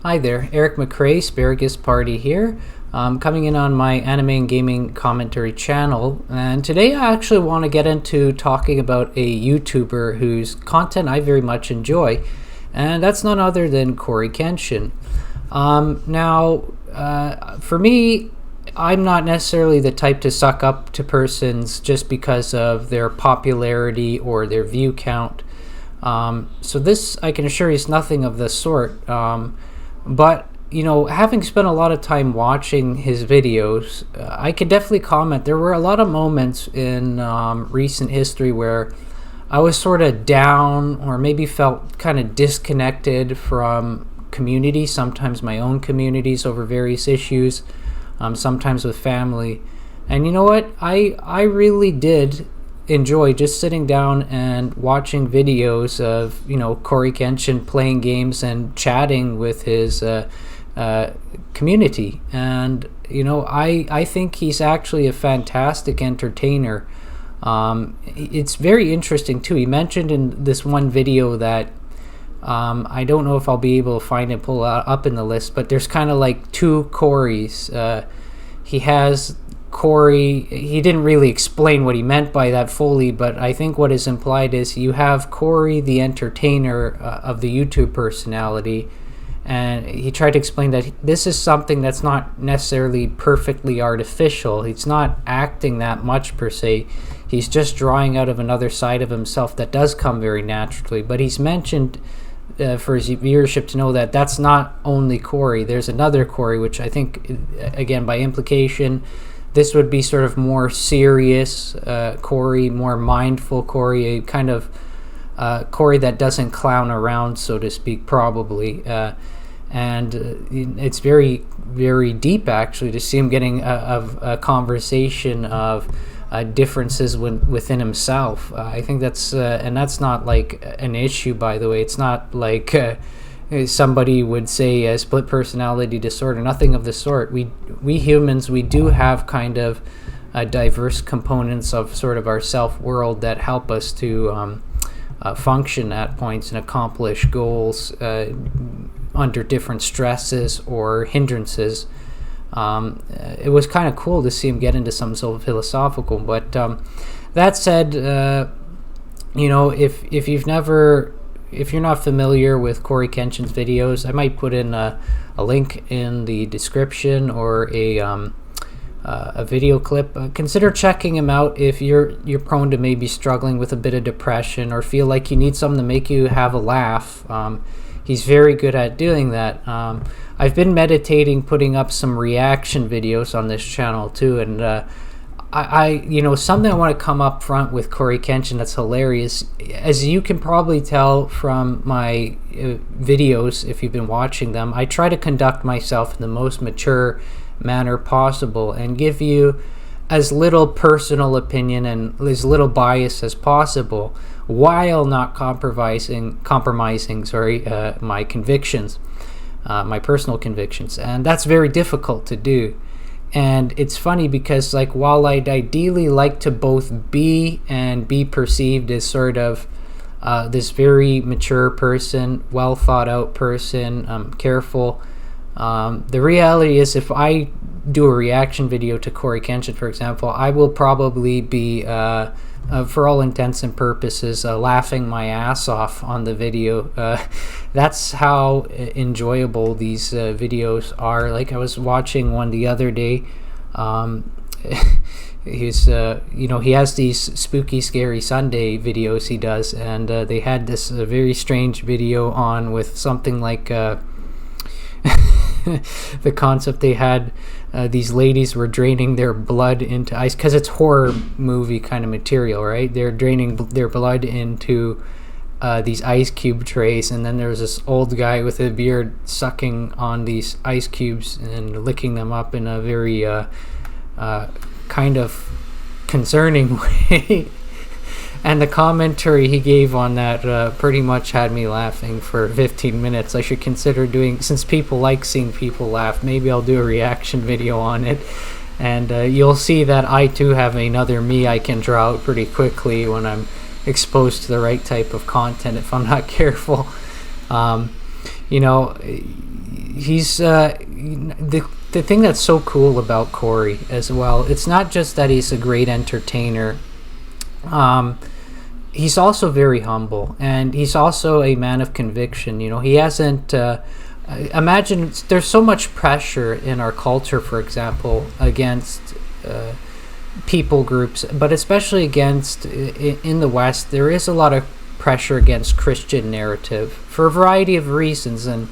Hi there, Eric McRae, Asparagus Party here, coming in on my anime and gaming commentary channel. And today I actually want to get into talking about a YouTuber whose content I very much enjoy, and that's none other than CoryxKenshin. For me, I'm not necessarily the type to suck up to persons just because of their popularity or their view count. So this, I can assure you, is nothing of the sort. But, having spent a lot of time watching his videos, I could definitely comment. There were a lot of moments in recent history where I was sort of down or maybe felt kind of disconnected from community, sometimes my own communities over various issues, sometimes with family. And you know what? I really did enjoy just sitting down and watching videos of CoryxKenshin playing games and chatting with his community. And I think he's actually a fantastic entertainer. It's very interesting too. He mentioned in this one video that I don't know if I'll be able to find and pull it up in the list, but there's kind of like two Corys. He has Cory. He didn't really explain what he meant by that fully, but I think what is implied is you have Cory, the entertainer of the YouTube personality, and he tried to explain that this is something that's not necessarily perfectly artificial. He's not acting that much per se. He's just drawing out of another side of himself that does come very naturally. But he's mentioned for his viewership to know that that's not only Cory. There's another Cory, which I think, again, by implication, this would be sort of more serious Cory, more mindful Cory, a kind of Cory that doesn't clown around, so to speak, probably. It's very, very deep, actually, to see him getting a conversation of differences within himself. I think that's, and that's not like an issue, by the way. It's not like somebody would say a split personality disorder. Nothing of the sort. We humans, we do have kind of diverse components of sort of our self-world that help us to function at points and accomplish goals under different stresses or hindrances. It was kind of cool to see him get into some sort of philosophical, but that said, if you're not familiar with CoryxKenshin's videos, I might put in a link in the description or a video clip. Consider checking him out if you're prone to maybe struggling with a bit of depression or feel like you need something to make you have a laugh. He's very good at doing that. I've been meditating putting up some reaction videos on this channel too, and something I want to come up front with CoryxKenshin that's hilarious. As you can probably tell from my videos, if you've been watching them, I try to conduct myself in the most mature manner possible and give you as little personal opinion and as little bias as possible, while not compromising my convictions, my personal convictions. And that's very difficult to do. And it's funny because, like, while I'd ideally like to both be and be perceived as sort of this very mature person, well thought out person, careful, the reality is if I do a reaction video to CoryxKenshin, for example, I will probably be, for all intents and purposes, laughing my ass off on the video. That's how enjoyable these videos are. Like, I was watching one the other day. He has these spooky, scary Sunday videos he does, and they had this very strange video on with something like the concept they had. These ladies were draining their blood into ice, because it's horror movie kind of material, right? They're draining their blood into these ice cube trays, and then there's this old guy with a beard sucking on these ice cubes and licking them up in a very kind of concerning way. And the commentary he gave on that pretty much had me laughing for 15 minutes. I should consider doing, since people like seeing people laugh, maybe I'll do a reaction video on it. And you'll see that I too have another me I can draw out pretty quickly when I'm exposed to the right type of content if I'm not careful. he's the thing that's so cool about Cory as well. It's not just that he's a great entertainer. He's also very humble, and he's also a man of conviction. He hasn't. Imagine there's so much pressure in our culture, for example, against people groups, but especially against in the West. There is a lot of pressure against Christian narrative for a variety of reasons, and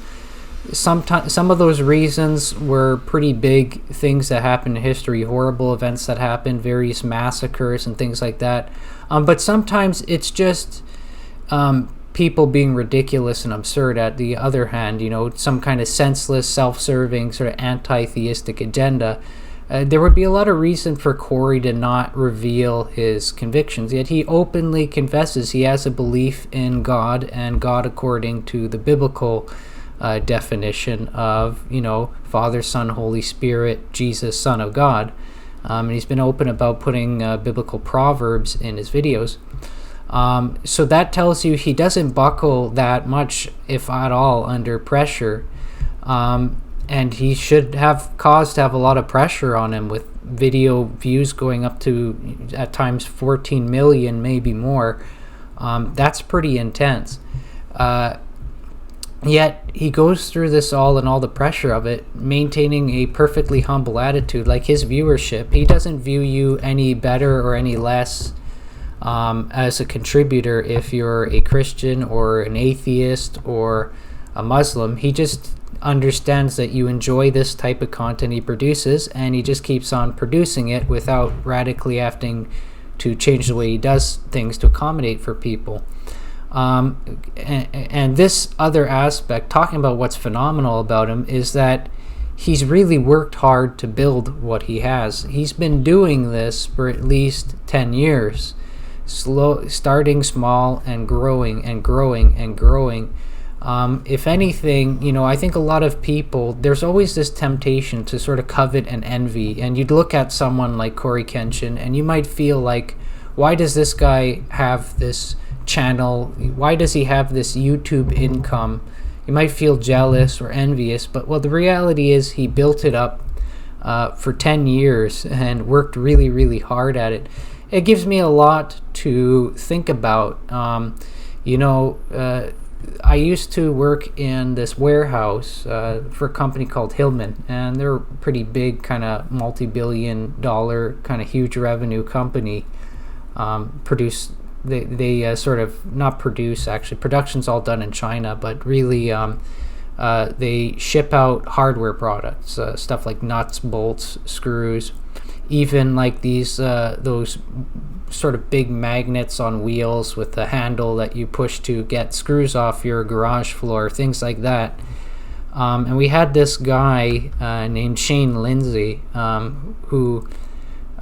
sometimes some of those reasons were pretty big things that happened in history, horrible events that happened, various massacres and things like that. But sometimes it's just people being ridiculous and absurd. At the other hand, some kind of senseless, self-serving, sort of anti-theistic agenda. There would be a lot of reason for Cory to not reveal his convictions, yet he openly confesses he has a belief in God, and God according to the biblical definition of, Father, Son, Holy Spirit, Jesus, Son of God. And he's been open about putting biblical proverbs in his videos. So that tells you he doesn't buckle that much, if at all, under pressure. And he should have cause to have a lot of pressure on him, with video views going up to, at times, 14 million, maybe more. That's pretty intense. Yet he goes through this all and all the pressure of it, maintaining a perfectly humble attitude. Like his viewership, he doesn't view you any better or any less as a contributor if you're a Christian or an atheist or a Muslim. He just understands that you enjoy this type of content he produces, and he just keeps on producing it without radically having to change the way he does things to accommodate for people. And this other aspect, talking about what's phenomenal about him, is that he's really worked hard to build what he has. He's been doing this for at least 10 years, starting small and growing and growing and growing. If anything, I think a lot of people, there's always this temptation to sort of covet and envy, and you'd look at someone like CoryxKenshin and you might feel like, why does this guy have this channel? Why does he have this YouTube income? You might feel jealous or envious, but the reality is he built it up for 10 years and worked really, really hard at it. It gives me a lot to think about. I used to work in this warehouse for a company called Hillman, and they're a pretty big, kind of multi-billion-dollar, kind of huge revenue company. They sort of not produce, actually production's all done in China, but really they ship out hardware products, stuff like nuts, bolts, screws, even like those sort of big magnets on wheels with the handle that you push to get screws off your garage floor, things like that. And we had this guy named Shane Lindsay who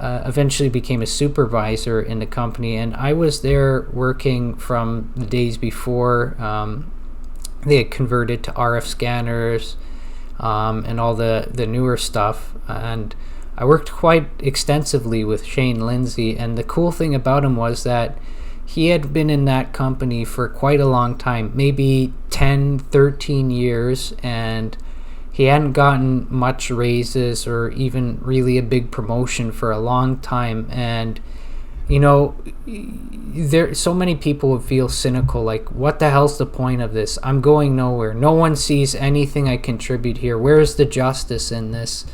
eventually became a supervisor in the company, and I was there working from the days before they had converted to RF scanners and all the newer stuff, and I worked quite extensively with Shane Lindsay. And the cool thing about him was that he had been in that company for quite a long time, maybe 10, 13 years, and he hadn't gotten much raises or even really a big promotion for a long time. And there so many people would feel cynical, like, what the hell's the point of this? I'm going nowhere. No one sees anything I contribute here. Where's the justice in this?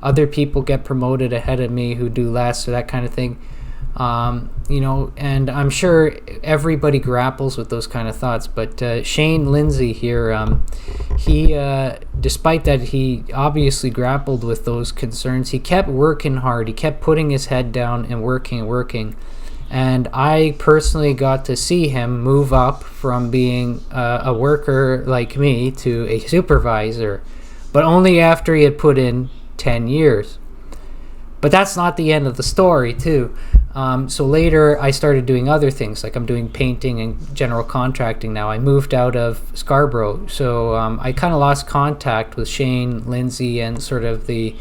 Other people get promoted ahead of me who do less, or that kind of thing. And I'm sure everybody grapples with those kind of thoughts, but Shane Lindsay here, he despite that he obviously grappled with those concerns, he kept working hard. He kept putting his head down and working, and I personally got to see him move up from being a worker like me to a supervisor, but only after he had put in 10 years. But that's not the end of the story, too. So later I started doing other things, like I'm doing painting and general contracting now. I moved out of Scarborough, so I kind of lost contact with Shane Lindsay and sort of the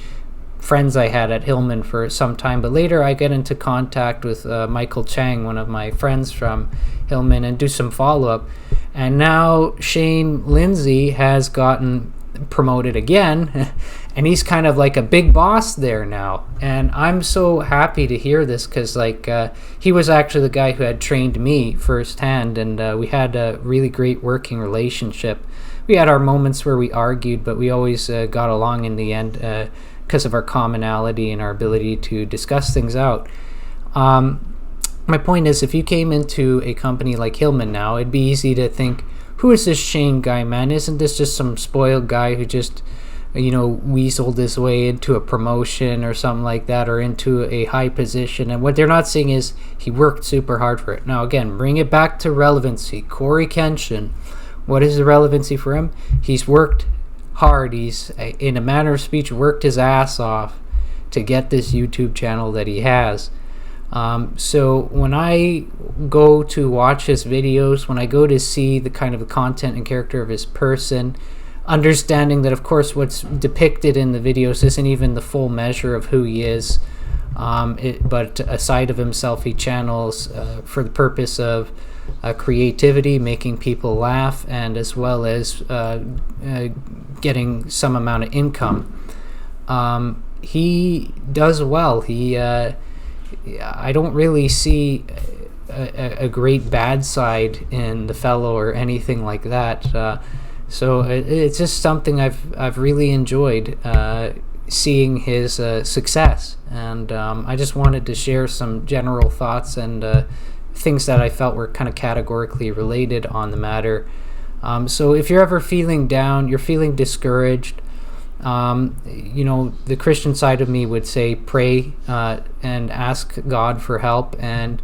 friends I had at Hillman for some time. But later I get into contact with Michael Chang, one of my friends from Hillman, and do some follow-up. And now Shane Lindsay has gotten promoted again, and he's kind of like a big boss there now. And I'm so happy to hear this, because he was actually the guy who had trained me firsthand, and we had a really great working relationship. We had our moments where we argued, but we always got along in the end because of our commonality and our ability to discuss things out. My point is, if you came into a company like Hillman now, it'd be easy to think, who is this Shane guy, man? Isn't this just some spoiled guy who just, weaseled his way into a promotion or something like that, or into a high position? And what they're not seeing is he worked super hard for it. Now, again, bring it back to relevancy. CoryxKenshin, what is the relevancy for him? He's worked hard. He's, in a manner of speech, worked his ass off to get this YouTube channel that he has. So when I go to watch his videos, when I go to see the kind of the content and character of his person, understanding that, of course, what's depicted in the videos isn't even the full measure of who he is, but a side of himself he channels for the purpose of creativity, making people laugh, and as well as getting some amount of income. He does well. I don't really see a great bad side in the fellow or anything like that. So it's just something I've really enjoyed seeing his success, and I just wanted to share some general thoughts and things that I felt were kind of categorically related on the matter. So if you're ever feeling down, you're feeling discouraged, the Christian side of me would say pray and ask God for help, and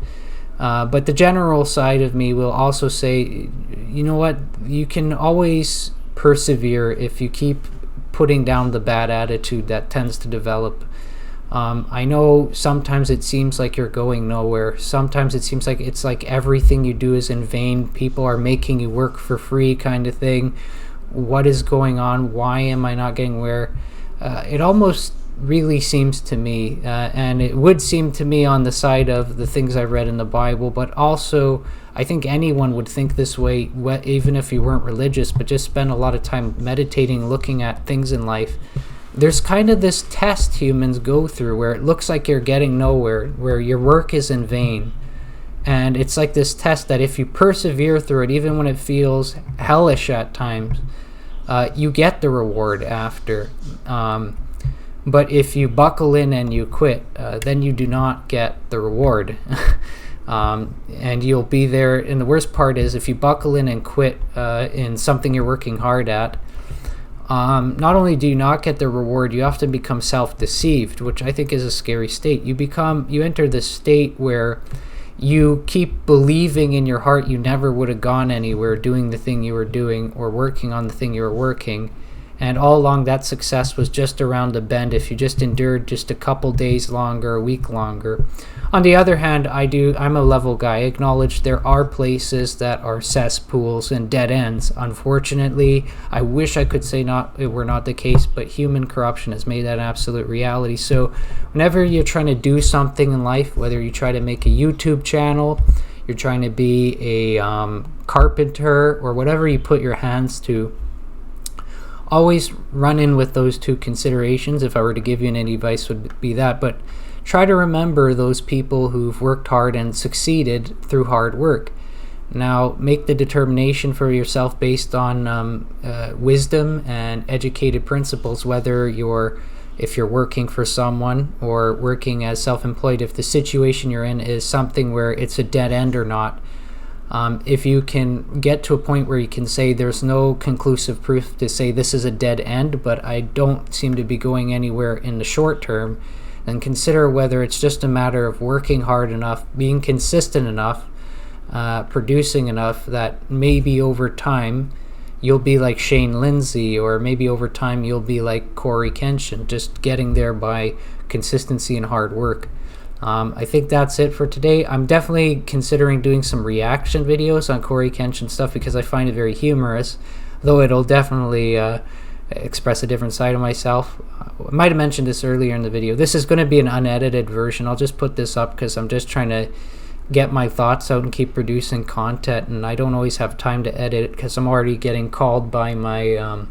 but the general side of me will also say, you know what, you can always persevere if you keep putting down the bad attitude that tends to develop. I know sometimes it seems like you're going nowhere. Sometimes it seems like it's like everything you do is in vain. People are making you work for free, kind of thing. What is going on? Why am I not getting where? It almost really seems to me, and it would seem to me on the side of the things I read in the Bible, but also I think anyone would think this way, even if you weren't religious, but just spend a lot of time meditating, looking at things in life. There's kind of this test humans go through where it looks like you're getting nowhere, where your work is in vain. And it's like this test that if you persevere through it, even when it feels hellish at times, you get the reward after. But if you buckle in and you quit, then you do not get the reward. And you'll be there. And the worst part is, if you buckle in and quit in something you're working hard at, not only do you not get the reward, you often become self-deceived, which I think is a scary state. You enter this state where you keep believing in your heart you never would have gone anywhere doing the thing you were doing or working on the thing you were working, and all along that success was just around the bend if you just endured just a couple days longer, a week longer. On the other hand, I'm a level guy. I acknowledge there are places that are cesspools and dead ends. Unfortunately, I wish I could say it were not the case, but human corruption has made that an absolute reality. So whenever you're trying to do something in life, whether you try to make a YouTube channel, you're trying to be a carpenter, or whatever you put your hands to, always run in with those two considerations. If I were to give you any advice, would be that. But try to remember those people who've worked hard and succeeded through hard work. Now, make the determination for yourself based on wisdom and educated principles, whether if you're working for someone or working as self-employed, if the situation you're in is something where it's a dead end or not. If you can get to a point where you can say there's no conclusive proof to say this is a dead end, but I don't seem to be going anywhere in the short term, then consider whether it's just a matter of working hard enough, being consistent enough, producing enough that maybe over time you'll be like Shane Lindsay, or maybe over time you'll be like CoryxKenshin, just getting there by consistency and hard work. I think that's it for today. I'm definitely considering doing some reaction videos on CoryxKenshin stuff because I find it very humorous, though it'll definitely express a different side of myself. I might have mentioned this earlier in the video. This is going to be an unedited version. I'll just put this up because I'm just trying to get my thoughts out and keep producing content, and I don't always have time to edit it because I'm already getting called by my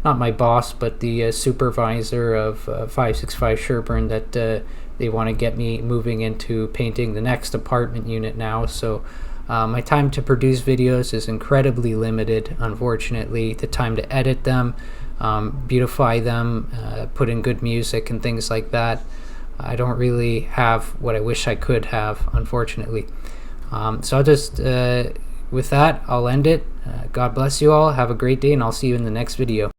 not my boss, but the supervisor of 565 Sherburne, that they want to get me moving into painting the next apartment unit now. So my time to produce videos is incredibly limited, unfortunately. The time to edit them, beautify them, put in good music and things like that, I don't really have what I wish I could have, unfortunately. So I'll just, with that, I'll end it. God bless you all. Have a great day, and I'll see you in the next video.